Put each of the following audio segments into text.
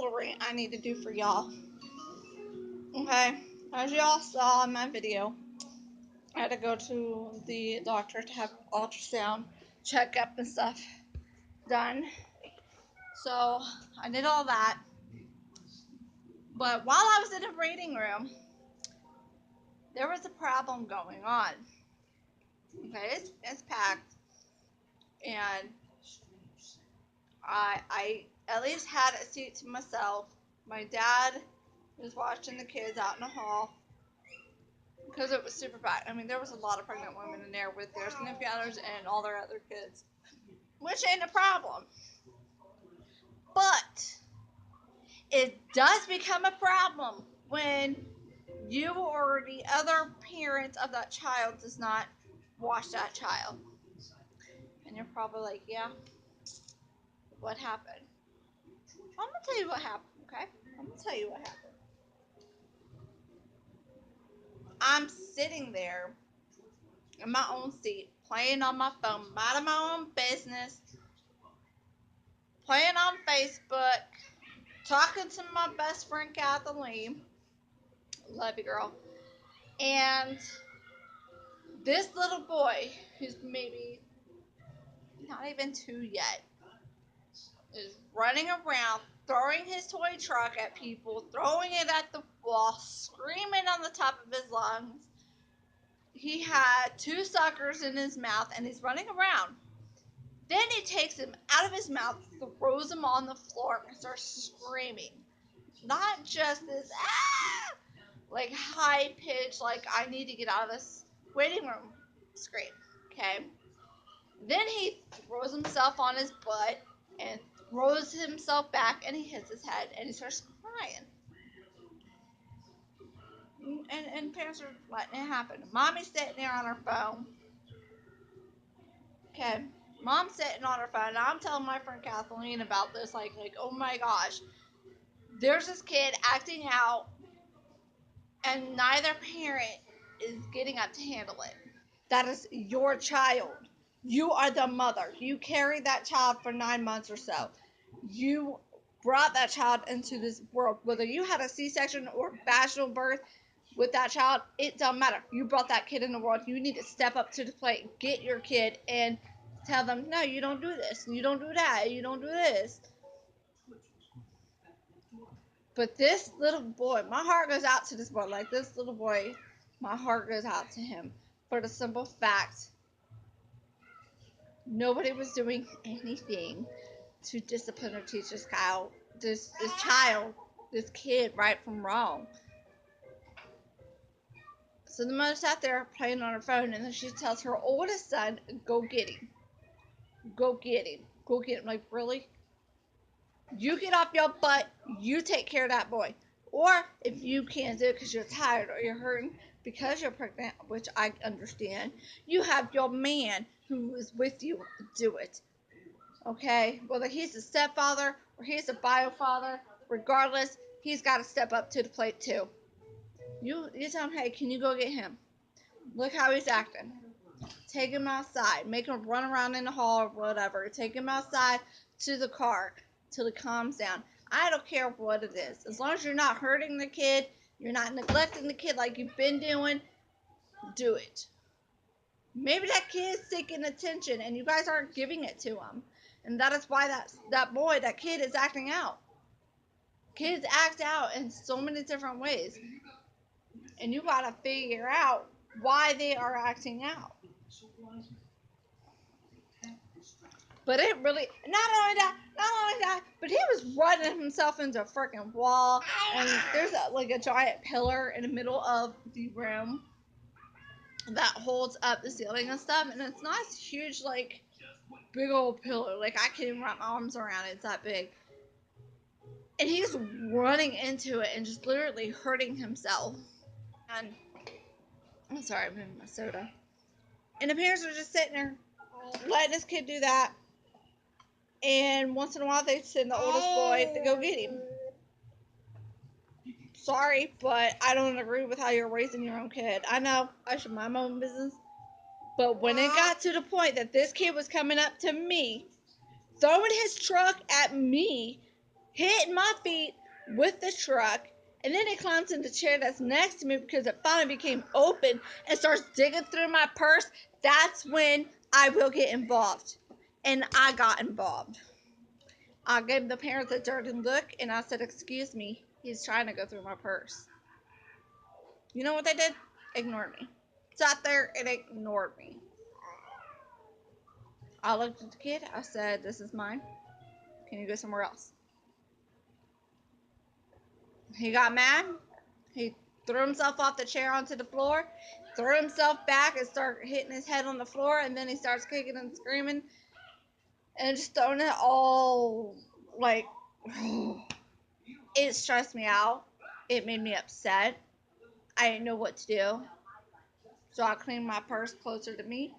little rant I need to do for y'all. Okay, as y'all saw in my video, I had to go to the doctor to have ultrasound checkup and stuff done. So I did all that. But while I was in the waiting room, there was a problem going on. Okay, it's packed, and I at least had a seat to myself. My dad was watching the kids out in the hall because it was super packed. I mean, there was a lot of pregnant women in there with their significant others and all their other kids, which ain't a problem. But it does become a problem when you or the other parent of that child does not watch that child. And you're probably like, yeah, what happened? I'm going to tell you what happened, okay? I'm going to tell you what happened. I'm sitting there in my own seat, playing on my phone, minding my own business, playing on Facebook, talking to my best friend Kathleen. Love you, girl. And this little boy, who's maybe not even 2 yet, is running around, throwing his toy truck at people, throwing it at the wall, screaming on the top of his lungs. He had 2 suckers in his mouth, and he's running around. Then he takes them out of his mouth, throws them on the floor, and starts screaming. Not just this, ah! Like high pitch, like I need to get out of this waiting room scream. Okay? Then he throws himself on his butt and throws himself back, and he hits his head, and he starts crying. And parents are letting it happen. Mommy's sitting there on her phone. Okay, mom's sitting on her phone, and I'm telling my friend Kathleen about this. Like, oh my gosh, there's this kid acting out, and neither parent is getting up to handle it. That is your child. You are the mother. You carried that child for 9 months or so. You brought that child into this world. Whether you had a C-section or vaginal birth with that child, it doesn't matter. You brought that kid in the world. You need to step up to the plate, get your kid, and tell them, no, you don't do this. You don't do that. You don't do this. But this little boy, my heart goes out to this boy. Like, this little boy, my heart goes out to him for the simple fact nobody was doing anything to discipline or teach this child, this kid, right from wrong. So the mother sat there playing on her phone, and then she tells her oldest son, go get him. Go get him. Go get him. Like, really? You get off your butt, you take care of that boy. Or if you can't do it because you're tired or you're hurting because you're pregnant, which I understand, you have your man who is with you do it. Okay? Whether he's a stepfather or he's a bio father, regardless, he's got to step up to the plate too. You tell him, hey, can you go get him? Look how he's acting. Take him outside. Make him run around in the hall or whatever. Take him outside to the car till he calms down. I don't care what it is. As long as you're not hurting the kid, you're not neglecting the kid like you've been doing, do it. Maybe that kid is seeking attention and you guys aren't giving it to him. And that is why that kid is acting out. Kids act out in so many different ways. And you got to figure out why they are acting out. But it really, not only that, but he was running himself into a freaking wall. And there's a giant pillar in the middle of the room that holds up the ceiling and stuff. And it's not a huge, big old pillar. Like, I can't even wrap my arms around it. It's that big. And he's running into it and just literally hurting himself. And I'm sorry, I'm moving my soda. And the parents are just sitting there letting this kid do that. And once in a while, they send the oldest boy to go get him. Sorry, but I don't agree with how you're raising your own kid. I know I should mind my own business. But when it got to the point that this kid was coming up to me, throwing his truck at me, hitting my feet with the truck, and then he climbs in the chair that's next to me because it finally became open and starts digging through my purse. That's when I will get involved. And I got involved. I gave the parents a dirty look and I said, "Excuse me, he's trying to go through my purse." You know what they did? Ignored me. Sat there and ignored me. I looked at the kid. I said, "This is mine. Can you go somewhere else?" He got mad. He threw himself off the chair onto the floor, threw himself back, and started hitting his head on the floor. And then he starts kicking and screaming and just throwing it all like. It stressed me out. It made me upset. I didn't know what to do. So I cleaned my purse closer to me.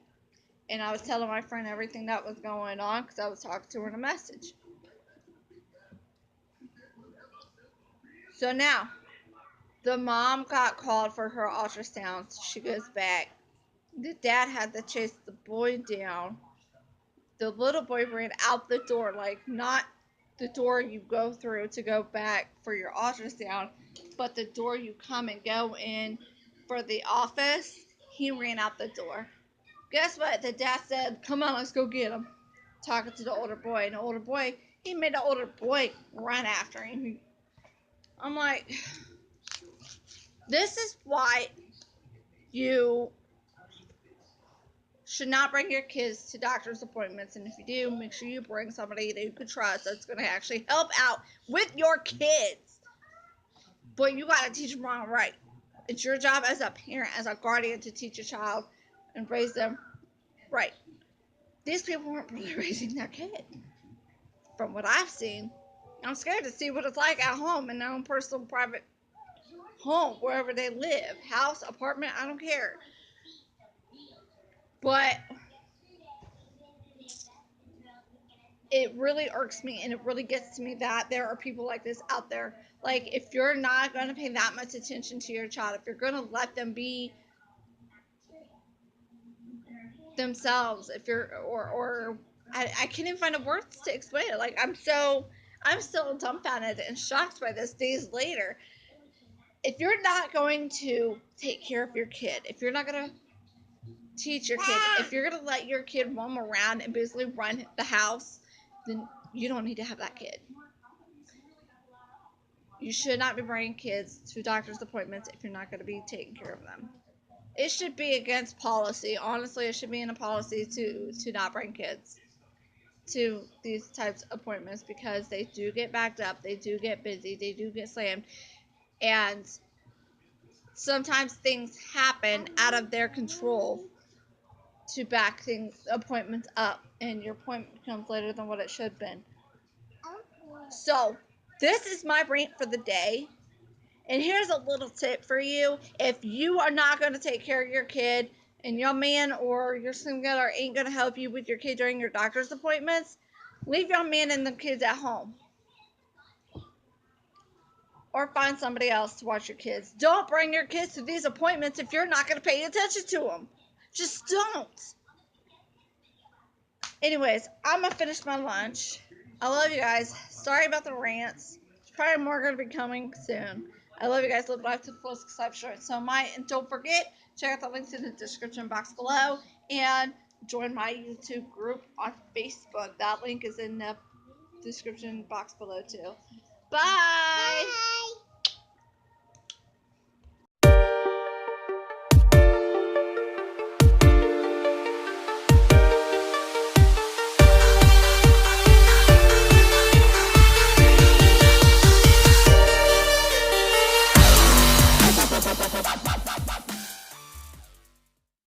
And I was telling my friend everything that was going on because I was talking to her in a message. So now, the mom got called for her ultrasound. So she goes back. The dad had to chase the boy down. The little boy ran out the door, like not the door you go through to go back for your ultrasound, but the door you come and go in for the office. He ran out the door. Guess what? The dad said, "Come on, let's go get him." Talking to the older boy, and the older boy, he made the older boy run after him. I'm like, this is why you should not bring your kids to doctor's appointments. And if you do, make sure you bring somebody that you can trust that's going to actually help out with your kids. But you got to teach them wrong and right. It's your job as a parent, as a guardian, to teach a child and raise them right. These people weren't really raising their kid. From what I've seen, I'm scared to see what it's like at home in their own personal, private home, wherever they live. House, apartment, I don't care. But it really irks me and it really gets to me that there are people like this out there. Like, if you're not going to pay that much attention to your child, if you're going to let them be themselves, if you're, or I can't even find the words to explain it. Like, I'm still dumbfounded and shocked by this days later. If you're not going to take care of your kid, if you're not going to teach your kid, if you're going to let your kid roam around and basically run the house, then you don't need to have that kid. You should not be bringing kids to doctor's appointments if you're not going to be taking care of them. It should be against policy. Honestly, it should be in a policy to not bring kids to these types of appointments because they do get backed up, they do get busy, they do get slammed, and sometimes things happen out of their control to back appointments up, and your appointment comes later than what it should have been. So, this is my rant for the day. And here's a little tip for you. If you are not going to take care of your kid and your man or your significant other ain't going to help you with your kid during your doctor's appointments, leave your man and the kids at home. Or find somebody else to watch your kids. Don't bring your kids to these appointments if you're not going to pay attention to them. Just don't. Anyways, I'm going to finish my lunch. I love you guys. Sorry about the rants. There's probably more going to be coming soon. I love you guys. Live life to the fullest exception. So and don't forget, check out the links in the description box below and join my YouTube group on Facebook. That link is in the description box below too. Bye!